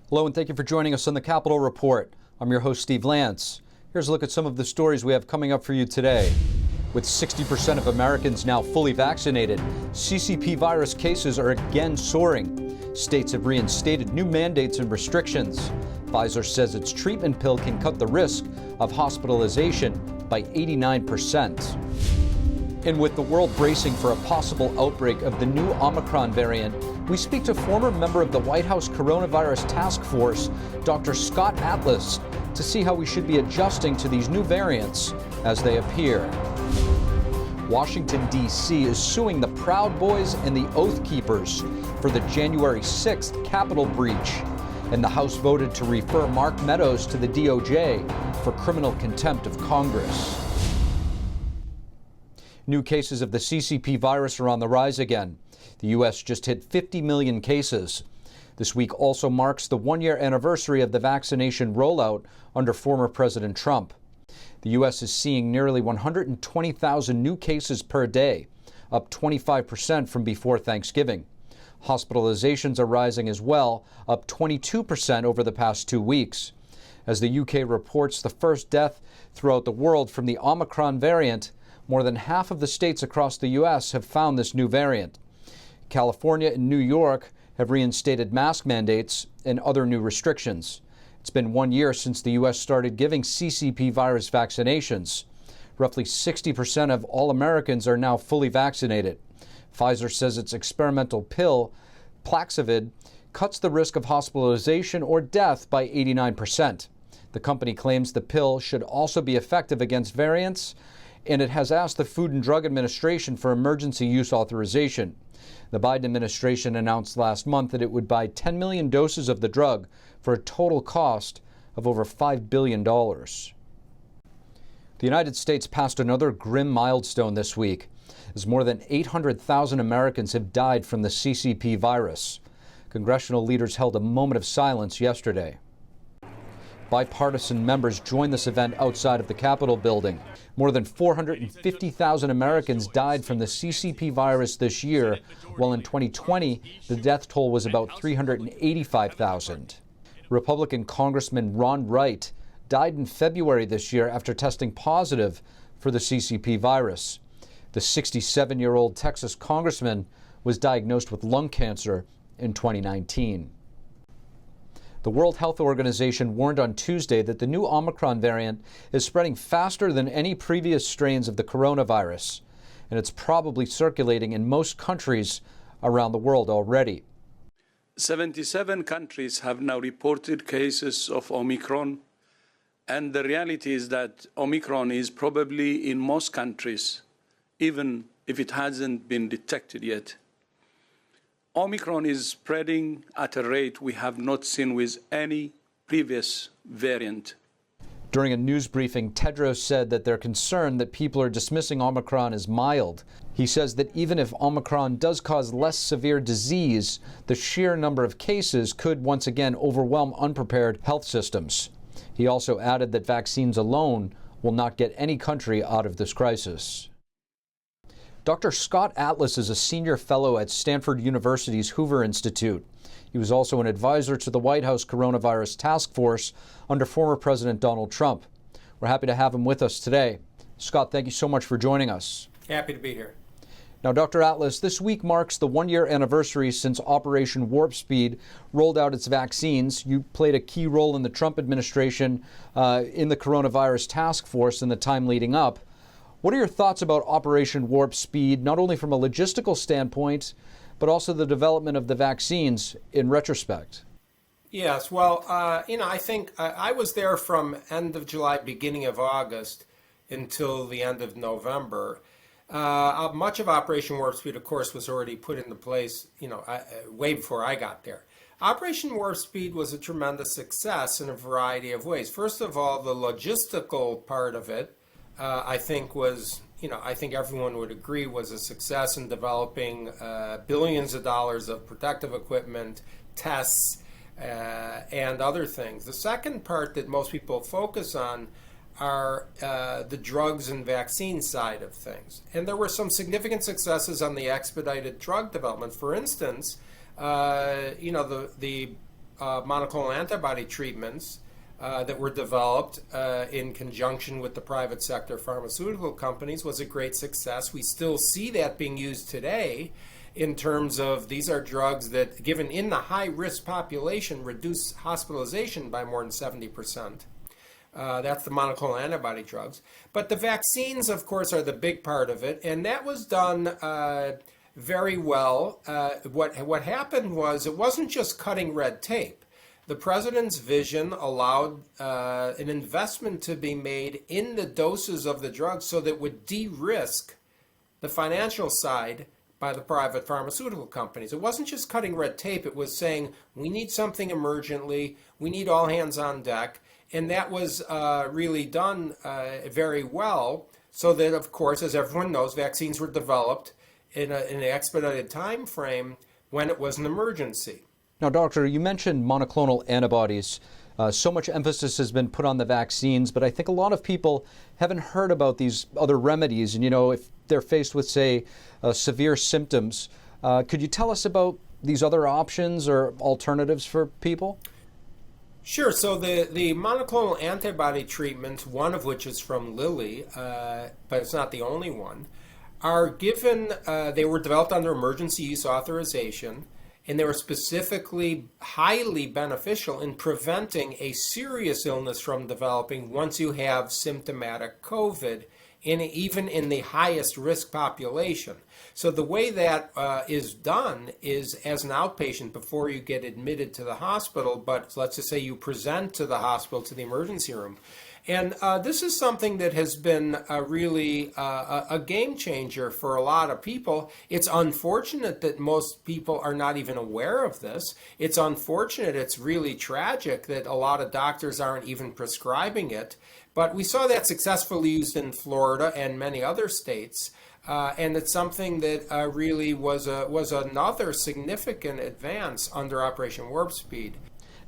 Hello and thank you for joining us on the Capitol Report. I'm your host, Steve Lance. Here's a look at some of the stories we have coming up for you today. With 60% of Americans now fully vaccinated, CCP virus cases are again soaring. States have reinstated new mandates and restrictions. Pfizer says its treatment pill can cut the risk of hospitalization by 89%. And with the world bracing for a possible outbreak of the new Omicron variant, we speak to former member of the White House Coronavirus Task Force, Dr. Scott Atlas, to see how we should be adjusting to these new variants as they appear. Washington, D.C. is suing the Proud Boys and the Oath Keepers for the January 6th Capitol breach. And the House voted to refer Mark Meadows to the DOJ for criminal contempt of Congress. New cases of the CCP virus are on the rise again. The U.S. just hit 50 million cases. This week also marks the one-year anniversary of the vaccination rollout under former President Trump. The U.S. is seeing nearly 120,000 new cases per day, up 25% from before Thanksgiving. Hospitalizations are rising as well, up 22% over the past 2 weeks. As the UK reports the first death throughout the world from the Omicron variant, more than half of the states across the U.S. have found this new variant. California and New York have reinstated mask mandates and other new restrictions. It's been 1 year since the U.S. started giving CCP virus vaccinations. Roughly 60% of all Americans are now fully vaccinated. Pfizer says its experimental pill, Paxlovid, cuts the risk of hospitalization or death by 89%. The company claims the pill should also be effective against variants, and it has asked the Food and Drug Administration for emergency use authorization. The Biden administration announced last month that it would buy 10 million doses of the drug for a total cost of over $5 billion. The United States passed another grim milestone this week, as more than 800,000 Americans have died from the CCP virus. Congressional leaders held a moment of silence yesterday. Bipartisan members joined this event outside of the Capitol building. More than 450,000 Americans died from the CCP virus this year, while in 2020, the death toll was about 385,000. Republican Congressman Ron Wright died in February this year after testing positive for the CCP virus. The 67-year-old Texas congressman was diagnosed with lung cancer in 2019. The World Health Organization warned on Tuesday that the new Omicron variant is spreading faster than any previous strains of the coronavirus, and it's probably circulating in most countries around the world already. 77 countries have now reported cases of Omicron, and the reality is that Omicron is probably in most countries, even if it hasn't been detected yet. Omicron is spreading at a rate we have not seen with any previous variant. During a news briefing, Tedros said that they're concerned that people are dismissing Omicron as mild. He says that even if Omicron does cause less severe disease, the sheer number of cases could once again overwhelm unprepared health systems. He also added that vaccines alone will not get any country out of this crisis. Dr. Scott Atlas is a senior fellow at Stanford University's Hoover Institute. He was also an advisor to the White House Coronavirus Task Force under former President Donald Trump. We're happy to have him with us today. Scott, thank you so much for joining us. Happy to be here. Now, Dr. Atlas, this week marks the one-year anniversary since Operation Warp Speed rolled out its vaccines. You played a key role in the Trump administration in the Coronavirus Task Force in the time leading up. What are your thoughts about Operation Warp Speed, not only from a logistical standpoint, but also the development of the vaccines in retrospect? Yes, well, I think I was there from end of July, beginning of August until the end of November. Much of Operation Warp Speed, of course, was already put into place, way before I got there. Operation Warp Speed was a tremendous success in a variety of ways. First of all, the logistical part of it, I think I think everyone would agree was a success in developing billions of dollars of protective equipment, tests, and other things. The second part that most people focus on are the drugs and vaccine side of things. And there were some significant successes on the expedited drug development. For instance, the monoclonal antibody treatments that were developed in conjunction with the private sector pharmaceutical companies was a great success. We still see that being used today in terms of these are drugs that, given in the high-risk population, reduce hospitalization by more than 70%. That's the monoclonal antibody drugs. But the vaccines, of course, are the big part of it, and that was done very well. What happened was it wasn't just cutting red tape. The president's vision allowed an investment to be made in the doses of the drugs so that it would de-risk the financial side by the private pharmaceutical companies. It wasn't just cutting red tape. It was saying, we need something emergently. We need all hands on deck. And that was really done very well, so that, of course, as everyone knows, vaccines were developed in an expedited time frame when it was an emergency. Now, Doctor, you mentioned monoclonal antibodies. So much emphasis has been put on the vaccines, but I think a lot of people haven't heard about these other remedies. And, if they're faced with, say, severe symptoms, could you tell us about these other options or alternatives for people? Sure. So the monoclonal antibody treatments, one of which is from Lilly, but it's not the only one, are given, they were developed under emergency use authorization, and they were specifically highly beneficial in preventing a serious illness from developing once you have symptomatic COVID, even in the highest risk population. So the way that is done is as an outpatient before you get admitted to the hospital, but let's just say you present to the hospital, to the emergency room. And this is something that has been really a game changer for a lot of people. It's unfortunate that most people are not even aware of this. It's unfortunate, it's really tragic that a lot of doctors aren't even prescribing it. But we saw that successfully used in Florida and many other states. And it's something that really was another significant advance under Operation Warp Speed.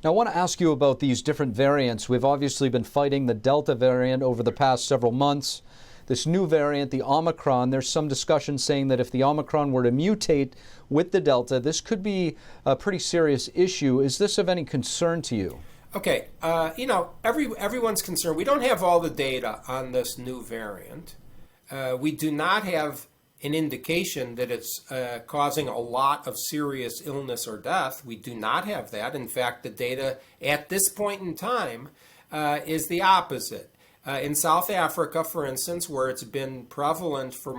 Now, I want to ask you about these different variants. We've obviously been fighting the Delta variant over the past several months. This new variant, the Omicron, there's some discussion saying that if the Omicron were to mutate with the Delta, this could be a pretty serious issue. Is this of any concern to you? Okay, everyone's concerned. We don't have all the data on this new variant. We do not have an indication that it's causing a lot of serious illness or death. We do not have that. In fact, the data at this point in time is the opposite. In South Africa, for instance, where it's been prevalent for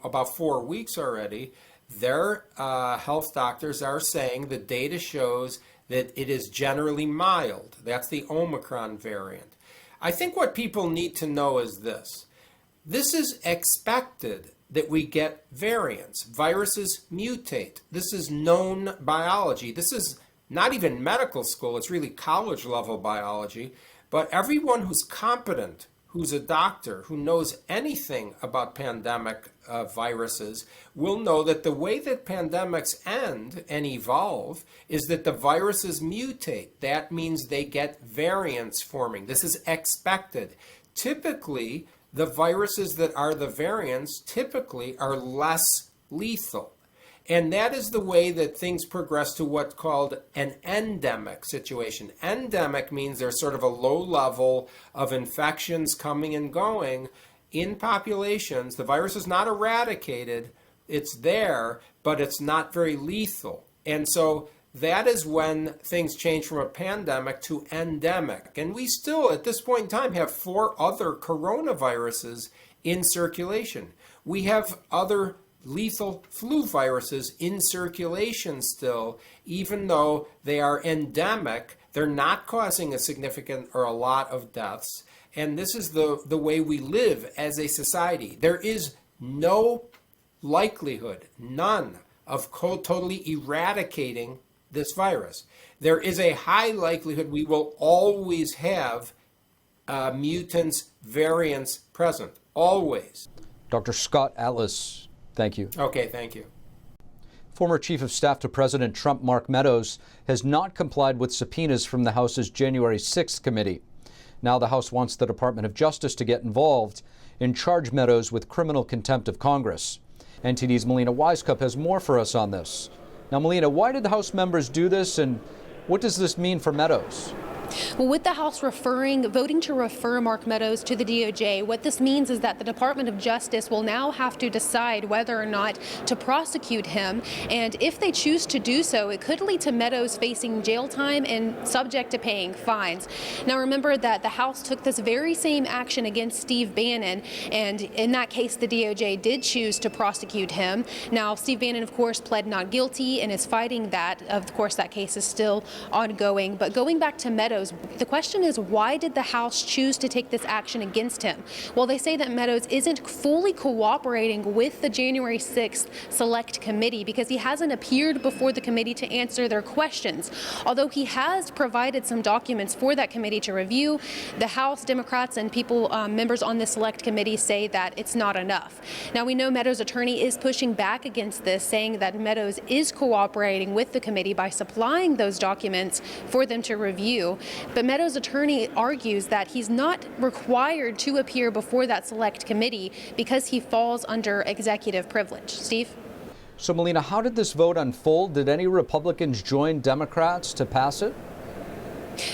about 4 weeks already, their health doctors are saying the data shows that it is generally mild. That's the Omicron variant. I think what people need to know is this. This is expected that we get variants. Viruses mutate. This is known biology. This is not even medical school. It's really college level biology. But everyone who's competent, who's a doctor, who knows anything about pandemic viruses will know that the way that pandemics end and evolve is that the viruses mutate. That means they get variants forming. This is expected. Typically, the viruses that are the variants typically are less lethal. And that is the way that things progress to what's called an endemic situation. Endemic means there's sort of a low level of infections coming and going in populations. The virus is not eradicated, it's there, but it's not very lethal. And so that is when things change from a pandemic to endemic. And we still, at this point in time, have 4 other coronaviruses in circulation. We have other lethal flu viruses in circulation still, even though they are endemic. They're not causing a significant or a lot of deaths. And this is the way we live as a society. There is no likelihood, none, of totally eradicating this virus. There is a high likelihood we will always have mutants, variants present, always. Dr. Scott Atlas, thank you. Okay, thank you. Former Chief of Staff to President Trump, Mark Meadows, has not complied with subpoenas from the House's January 6th committee. Now the House wants the Department of Justice to get involved and charge Meadows with criminal contempt of Congress. NTD's Melina Wisecup has more for us on this. Now, Melina, why did the House members do this, and What does this mean for Meadows? Well, with the House voting to refer Mark Meadows to the DOJ, what this means is that the Department of Justice will now have to decide whether or not to prosecute him. And if they choose to do so, it could lead to Meadows facing jail time and subject to paying fines. Now, remember that the House took this very same action against Steve Bannon, and in that case, the DOJ did choose to prosecute him. Now, Steve Bannon, of course, pled not guilty and is fighting that. Of course, that case is still ongoing. But going back to Meadows, the question is, why did the House choose to take this action against him? Well, they say that Meadows isn't fully cooperating with the January 6th Select Committee because he hasn't appeared before the committee to answer their questions. Although he has provided some documents for that committee to review, the House Democrats and members on the Select Committee say that it's not enough. Now, we know Meadows' attorney is pushing back against this, saying that Meadows is cooperating with the committee by supplying those documents for them to review. But Meadows' attorney argues that he's not required to appear before that Select Committee because he falls under executive privilege. Steve? So, Melina, how did this vote unfold? Did any Republicans join Democrats to pass it?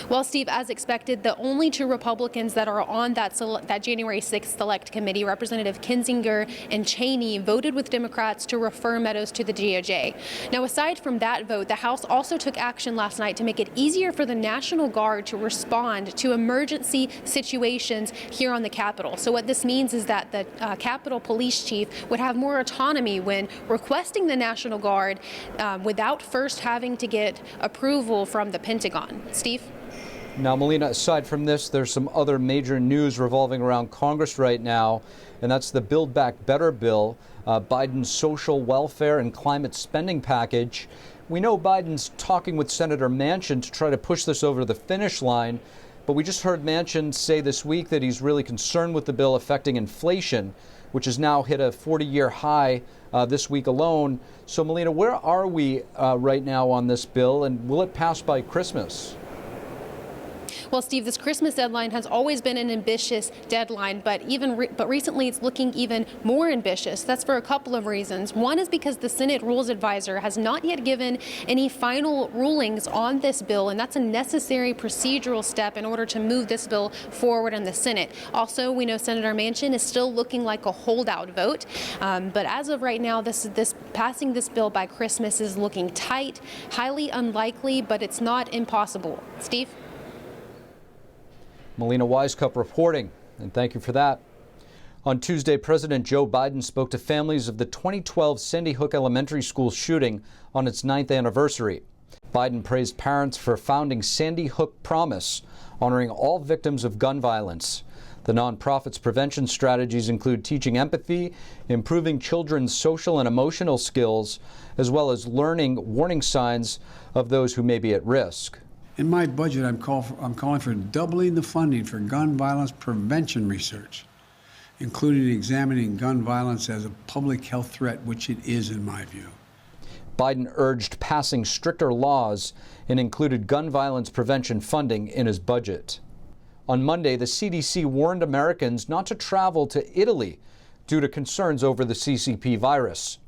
Well, Steve, as expected, the only two Republicans that are on that January 6th Select Committee, Representative Kinzinger and Cheney, voted with Democrats to refer Meadows to the DOJ. Now, aside from that vote, the House also took action last night to make it easier for the National Guard to respond to emergency situations here on the Capitol. So what this means is that the Capitol Police Chief would have more autonomy when requesting the National Guard without first having to get approval from the Pentagon. Steve? Now, Melina, aside from this, there's some other major news revolving around Congress right now, and that's the Build Back Better bill, Biden's social welfare and climate spending package. We know Biden's talking with Senator Manchin to try to push this over the finish line, but we just heard Manchin say this week that he's really concerned with the bill affecting inflation, which has now hit a 40-year high this week alone. So, Melina, where are we right now on this bill, and will it pass by Christmas? Well, Steve, this Christmas deadline has always been an ambitious deadline, but recently it's looking even more ambitious. That's for a couple of reasons. One is because the Senate Rules Advisor has not yet given any final rulings on this bill, and that's a necessary procedural step in order to move this bill forward in the Senate. Also, we know Senator Manchin is still looking like a holdout vote, but as of right now, passing this bill by Christmas is looking tight, highly unlikely, but it's not impossible. Steve? Melina Wisecup reporting, and thank you for that. On Tuesday, President Joe Biden spoke to families of the 2012 Sandy Hook Elementary School shooting on its 9th anniversary. Biden praised parents for founding Sandy Hook Promise, honoring all victims of gun violence. The nonprofit's prevention strategies include teaching empathy, improving children's social and emotional skills, as well as learning warning signs of those who may be at risk. In my budget, I'm calling for doubling the funding for gun violence prevention research, including examining gun violence as a public health threat, which it is in my view. Biden urged passing stricter laws and included gun violence prevention funding in his budget. On Monday, the CDC warned Americans not to travel to Italy due to concerns over the CCP virus.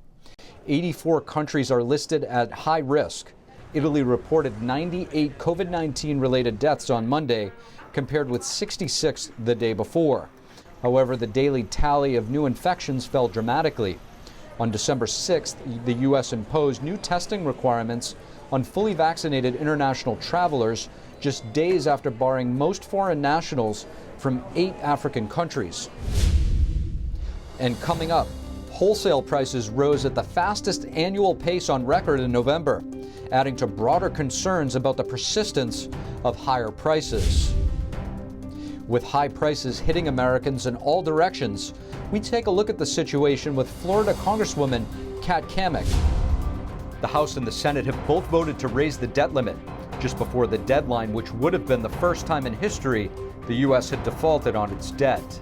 84 countries are listed at high risk. Italy reported 98 COVID-19 related deaths on Monday, compared with 66 the day before. However, the daily tally of new infections fell dramatically. On December 6th, the U.S. imposed new testing requirements on fully vaccinated international travelers just days after barring most foreign nationals from 8 African countries. And coming up, wholesale prices rose at the fastest annual pace on record in November, adding to broader concerns about the persistence of higher prices. With high prices hitting Americans in all directions, we take a look at the situation with Florida Congresswoman Kat Cammack. The House and the Senate have both voted to raise the debt limit just before the deadline, which would have been the first time in history the U.S. had defaulted on its debt.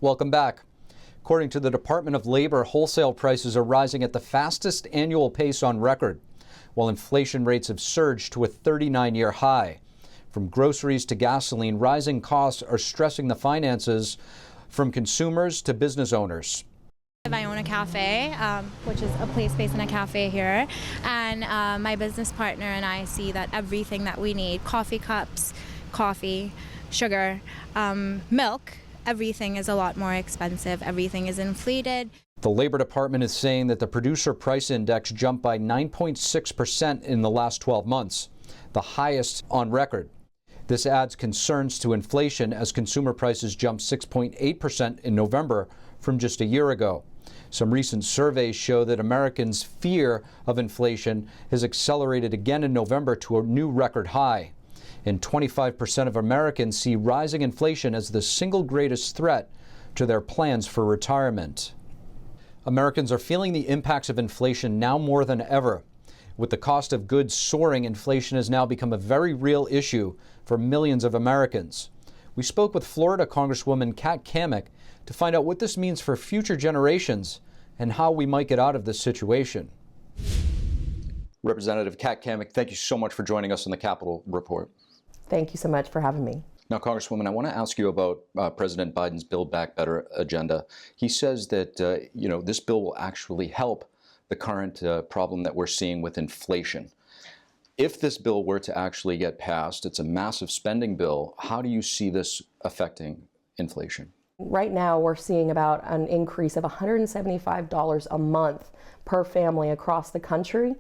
Welcome back. According to the Department of Labor, wholesale prices are rising at the fastest annual pace on record, while inflation rates have surged to a 39-year high. From groceries to gasoline, rising costs are stressing the finances from consumers to business owners. expensive. I own a cafe, which is a place based in a cafe here. And my business partner and I see that everything that we need, coffee cups, coffee, sugar, milk, everything is a lot more expensive. Everything is inflated. The Labor Department is saying that the Producer Price Index jumped by 9.6% in the last 12 months, the highest on record. This adds concerns to inflation as consumer prices jumped 6.8% in November from just a year ago. Some recent surveys show that Americans' fear of inflation has accelerated again in November to a new record high. And 25% of Americans see rising inflation as the single greatest threat to their plans for retirement. Americans are feeling the impacts of inflation now more than ever. With the cost of goods soaring, inflation has now become a very real issue for millions of Americans. We spoke with Florida Congresswoman Kat Cammack to find out what this means for future generations and how we might get out of this situation. Representative Kat Cammack, thank you so much for joining us on the Capitol Report. Thank you so much for having me. Now, Congresswoman, I want to ask you about President Biden's Build Back Better agenda. He says that, this bill will actually help the current problem that we're seeing with inflation. If this bill were to actually get passed, it's a massive spending bill. How do you see this affecting inflation? Right now, we're seeing about an increase of $175 a month per family across the country.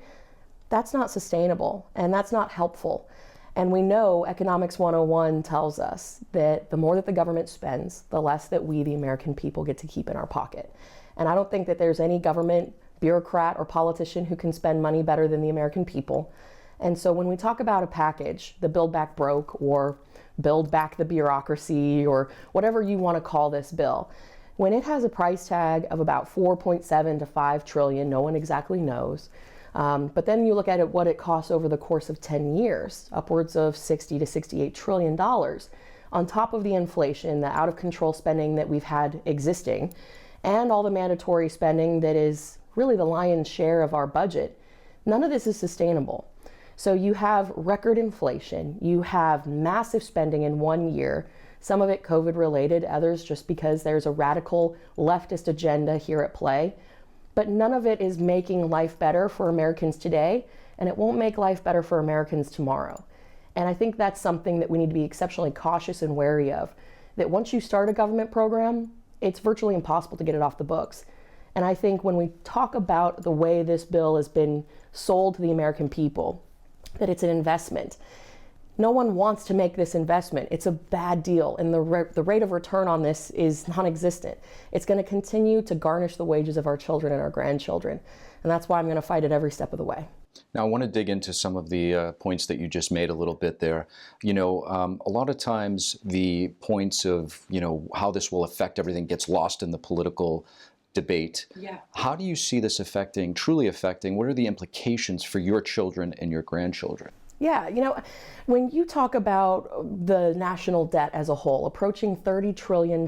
That's not sustainable, and that's not helpful. And we know Economics 101 tells us that the more that the government spends, the less that we, the American people, get to keep in our pocket. And I don't think that there's any government bureaucrat or politician who can spend money better than the American people. And so when we talk about a package, the Build Back Broke or Build Back the Bureaucracy or whatever you want to call this bill, when it has a price tag of about 4.7 to 5 trillion, no one exactly knows. But then you look at what it costs over the course of 10 years, upwards of $60 to $68 trillion, on top of the inflation, the out of control spending that we've had existing, and all the mandatory spending that is really the lion's share of our budget. None of this is sustainable. So you have record inflation, you have massive spending in 1 year, some of it COVID related, others just because there's a radical leftist agenda here at play. But none of it is making life better for Americans today, and it won't make life better for Americans tomorrow. And I think that's something that we need to be exceptionally cautious and wary of, that once you start a government program, it's virtually impossible to get it off the books. And I think when we talk about the way this bill has been sold to the American people, that it's an investment. No one wants to make this investment. It's a bad deal, and the rate of return on this is non-existent. It's going to continue to garnish the wages of our children and our grandchildren, and that's why I'm going to fight it every step of the way. Now, I want to dig into some of the points that you just made a little bit there. A lot of times the points of, how this will affect everything gets lost in the political debate. Yeah. How do you see this truly affecting, what are the implications for your children and your grandchildren? Yeah, when you talk about the national debt as a whole, approaching $30 trillion,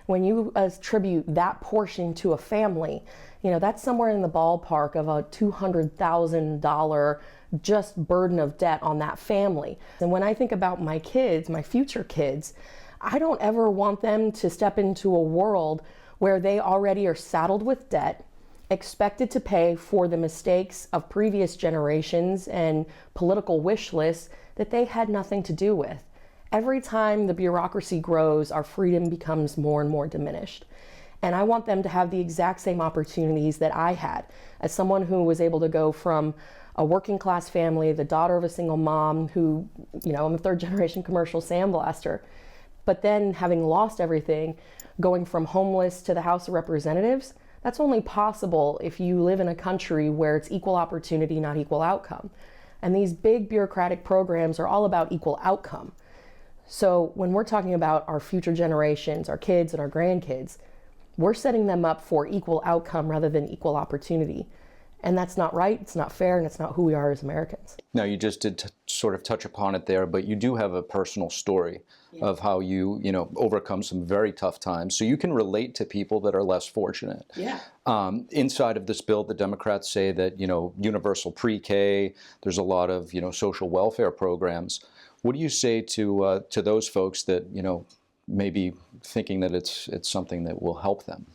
when you attribute that portion to a family, that's somewhere in the ballpark of a $200,000 just burden of debt on that family. And when I think about my kids, my future kids, I don't ever want them to step into a world where they already are saddled with debt, expected to pay for the mistakes of previous generations and political wish lists that they had nothing to do with. Every time the bureaucracy grows, our freedom becomes more and more diminished. And I want them to have the exact same opportunities that I had as someone who was able to go from a working class family, the daughter of a single mom who, I'm a third generation commercial sandblaster, but then having lost everything, going from homeless to the House of Representatives. That's only possible if you live in a country where it's equal opportunity, not equal outcome. And these big bureaucratic programs are all about equal outcome. So when we're talking about our future generations, our kids and our grandkids, we're setting them up for equal outcome rather than equal opportunity. And that's not right, it's not fair, and it's not who we are as Americans. Now, you just did sort of touch upon it there, but you do have a personal story of how you overcome some very tough times. So you can relate to people that are less fortunate. Yeah. Inside of this bill, the Democrats say that, universal pre-K, there's a lot of, social welfare programs. What do you say to those folks that, may be thinking that it's something that will help them?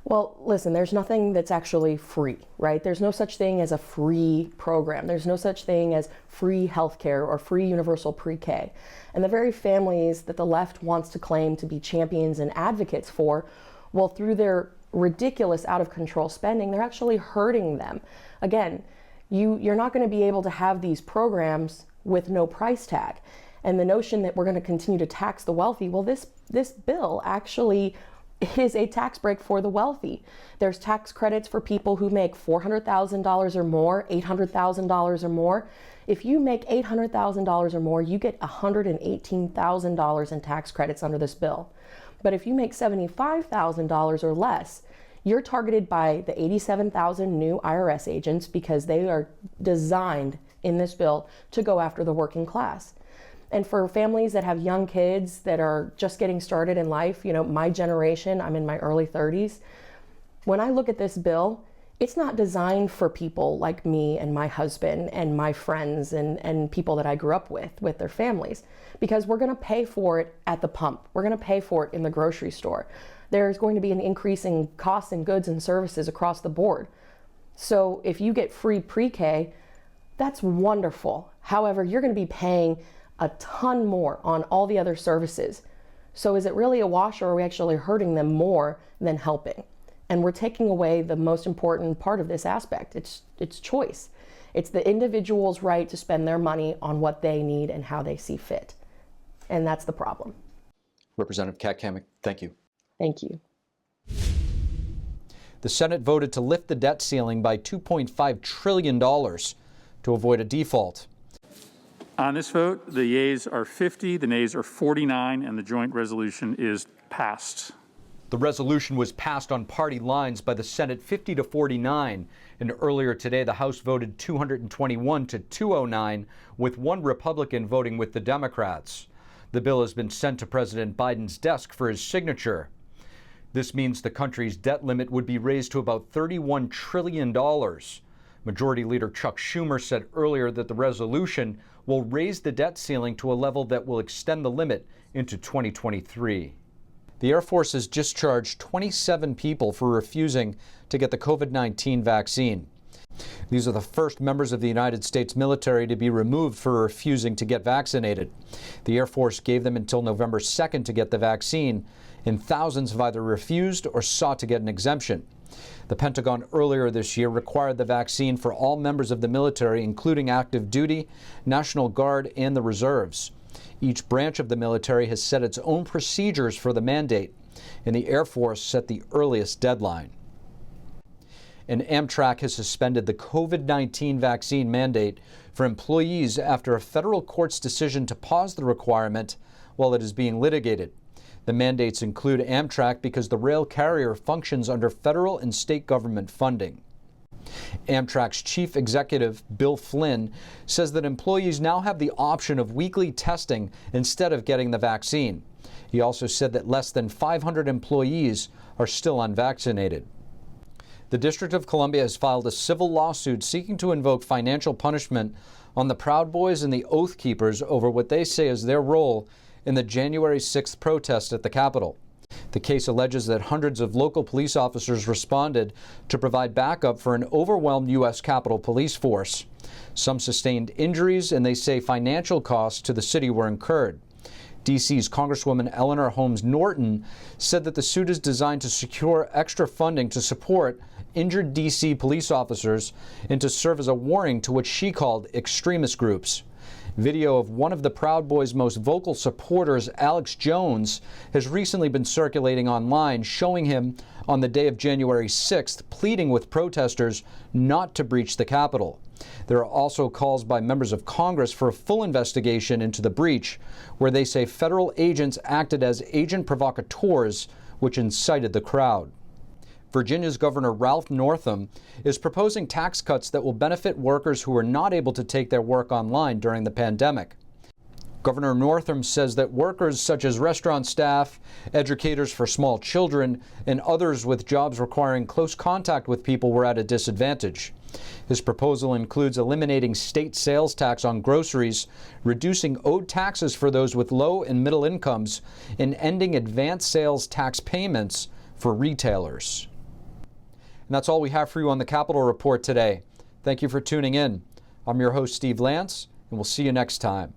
Well, listen, there's nothing that's actually free, right? There's no such thing as a free program. There's no such thing as free healthcare or free universal pre-K. And the very families that the left wants to claim to be champions and advocates for, well, through their ridiculous out-of-control spending, they're actually hurting them. Again, you're not going to be able to have these programs with no price tag. And the notion that we're going to continue to tax the wealthy, well, this bill actually is a tax break for the wealthy. There's tax credits for people who make $400,000 or more, $800,000 or more. If you make $800,000 or more, you get $118,000 in tax credits under this bill. But if you make $75,000 or less, you're targeted by the 87,000 new IRS agents because they are designed in this bill to go after the working class. And for families that have young kids that are just getting started in life, my generation, I'm in my early 30s. When I look at this bill, it's not designed for people like me and my husband and my friends and people that I grew up with their families, because we're going to pay for it at the pump. We're going to pay for it in the grocery store. There's going to be an increase in costs and goods and services across the board. So if you get free pre-K, that's wonderful. However, you're going to be paying a ton more on all the other services. So is it really a wash, or are we actually hurting them more than helping? And we're taking away the most important part of this aspect. It's choice. It's the individual's right to spend their money on what they need and how they see fit. And that's the problem. Representative Kat Cammack, thank you. Thank you. The Senate voted to lift the debt ceiling by $2.5 trillion to avoid a default. On this vote, the yeas are 50, the nays are 49, and the joint resolution is passed. The resolution was passed on party lines by the Senate 50 to 49, and earlier today the House voted 221 to 209, with one Republican voting with the Democrats. The bill has been sent to President Biden's desk for his signature. This means the country's debt limit would be raised to about $31 trillion. Majority Leader Chuck Schumer said earlier that the resolution will raise the debt ceiling to a level that will extend the limit into 2023. The Air Force has discharged 27 people for refusing to get the COVID-19 vaccine. These are the first members of the United States military to be removed for refusing to get vaccinated. The Air Force gave them until November 2nd to get the vaccine, and thousands have either refused or sought to get an exemption. The Pentagon earlier this year required the vaccine for all members of the military, including active duty, National Guard, and the reserves. Each branch of the military has set its own procedures for the mandate, and the Air Force set the earliest deadline. And AMTRAK has suspended the COVID-19 vaccine mandate for employees after a federal court's decision to pause the requirement while it is being litigated. The mandates include AMTRAK because the rail carrier functions under federal and state government funding. AMTRAK's chief executive, Bill Flynn, says that employees now have the option of weekly testing instead of getting the vaccine. He also said that less than 500 employees are still unvaccinated. The District of Columbia has filed a civil lawsuit seeking to invoke financial punishment on the Proud Boys and the Oath Keepers over what they say is their role in the January 6th protest at the Capitol. The case alleges that hundreds of local police officers responded to provide backup for an overwhelmed U.S. Capitol Police force. Some sustained injuries, and they say financial costs to the city were incurred. D.C.'s Congresswoman Eleanor Holmes Norton said that the suit is designed to secure extra funding to support injured D.C. police officers and to serve as a warning to what she called extremist groups. Video of one of the Proud Boys' most vocal supporters, Alex Jones, has recently been circulating online, showing him on the day of January 6th pleading with protesters not to breach the Capitol. There are also calls by members of Congress for a full investigation into the breach, where they say federal agents acted as agent provocateurs, which incited the crowd. Virginia's Governor Ralph Northam is proposing tax cuts that will benefit workers who are not able to take their work online during the pandemic. Governor Northam says that workers such as restaurant staff, educators for small children, and others with jobs requiring close contact with people were at a disadvantage. His proposal includes eliminating state sales tax on groceries, reducing owed taxes for those with low and middle incomes, and ending advance sales tax payments for retailers. And that's all we have for you on the Capitol Report today. Thank you for tuning in. I'm your host, Steve Lance, and we'll see you next time.